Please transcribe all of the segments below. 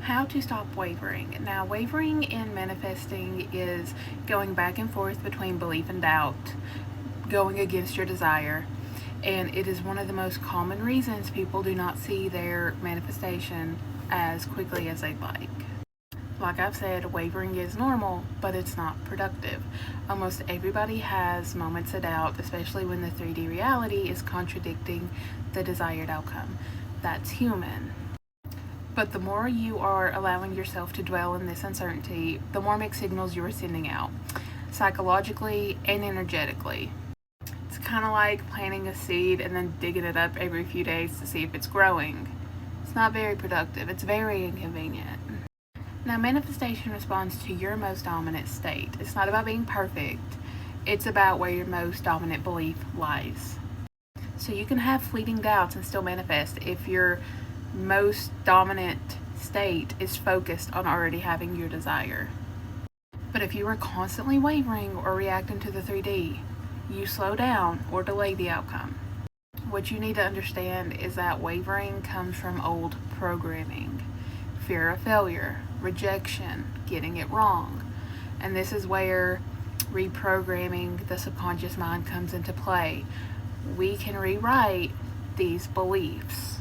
How to stop wavering. Now, wavering in manifesting is going back and forth between belief and doubt, going against your desire, and it is one of the most common reasons people do not see their manifestation as quickly as they'd like. Like I've said, wavering is normal, but it's not productive. Almost everybody has moments of doubt, especially when the 3D reality is contradicting the desired outcome. That's human. But the more you are allowing yourself to dwell in this uncertainty, the more mixed signals you are sending out, psychologically and energetically. It's kind of like planting a seed and then digging it up every few days to see if it's growing. It's not very productive. It's very inconvenient. Now, manifestation responds to your most dominant state. It's not about being perfect. It's about where your most dominant belief lies. So you can have fleeting doubts and still manifest if your most dominant state is focused on already having your desire. But if you are constantly wavering or reacting to the 3D, you slow down or delay the outcome. What you need to understand is that wavering comes from old programming, fear of failure, rejection, getting it wrong. And this is where reprogramming the subconscious mind comes into play. We can rewrite these beliefs.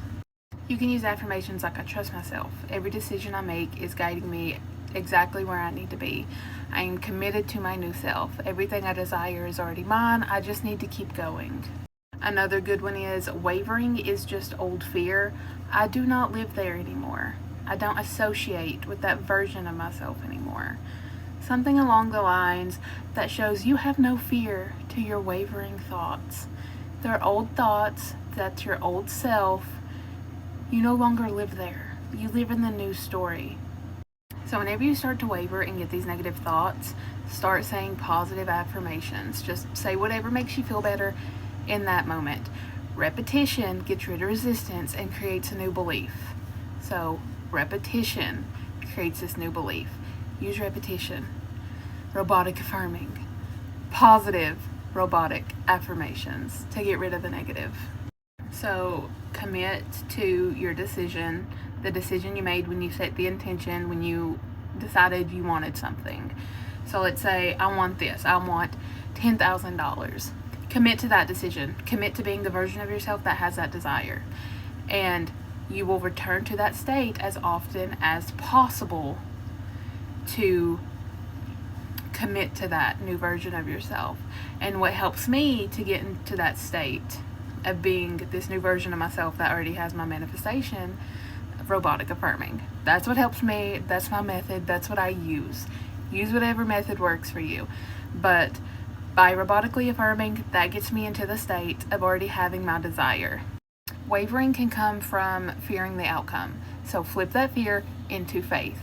You can use affirmations like, I trust myself. Every decision I make is guiding me exactly where I need to be. I am committed to my new self. Everything I desire is already mine. I just need to keep going. Another good one is, wavering is just old fear. I do not live there anymore. I don't associate with that version of myself anymore. Something along the lines that shows you have no fear to your wavering thoughts. They're old thoughts. That's your old self. You no longer live there. You live in the new story. So whenever you start to waver and get these negative thoughts, start saying positive affirmations. Just say whatever makes you feel better in that moment. Repetition gets rid of resistance and creates a new belief. So repetition creates this new belief. Use repetition. Robotic affirming. Positive robotic affirmations to get rid of the negative. So commit to your decision, the decision you made when you set the intention, when you decided you wanted something. So let's say I want this. I want $10,000. Commit to that decision. Commit to being the version of yourself that has that desire. And you will return to that state as often as possible to commit to that new version of yourself. And what helps me to get into that state of being this new version of myself that already has my manifestation, robotic affirming. That's what helps me. That's my method. That's what I use. Use whatever method works for you. But by robotically affirming, that gets me into the state of already having my desire. Wavering can come from fearing the outcome. So flip that fear into faith.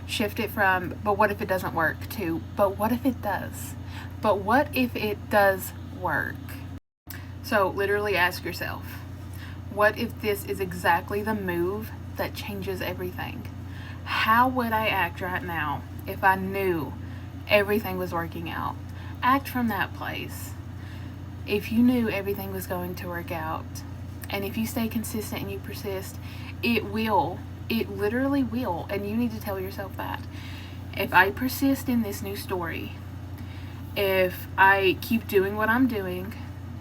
Shift it from, but what if it doesn't work, to, but what if it does? But what if it does work? So literally ask yourself, what if this is exactly the move that changes everything? How would I act right now if I knew everything was working out? Act from that place. If you knew everything was going to work out, and if you stay consistent and you persist, it will. It literally will. And you need to tell yourself that. If I persist in this new story, if I keep doing what I'm doing,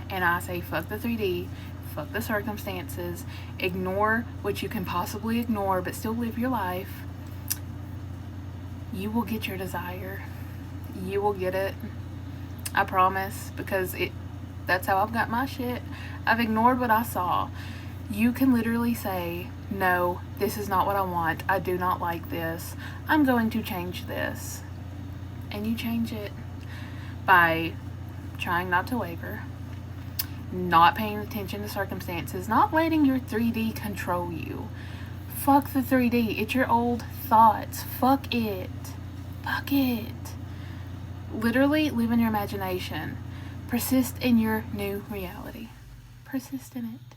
and I say fuck the 3D, fuck the circumstances, ignore what you can possibly ignore, but still live your life, you will get your desire. You will get it. I promise, because that's how I've got my shit. I've ignored what I saw. You can literally say, no, this is not what I want. I do not like this. I'm going to change this. And you change it by trying not to waver, not paying attention to circumstances, not letting your 3D control you. Fuck the 3D. It's your old thoughts. Fuck it. Fuck it. Literally live in your imagination. Persist in your new reality. Persist in it.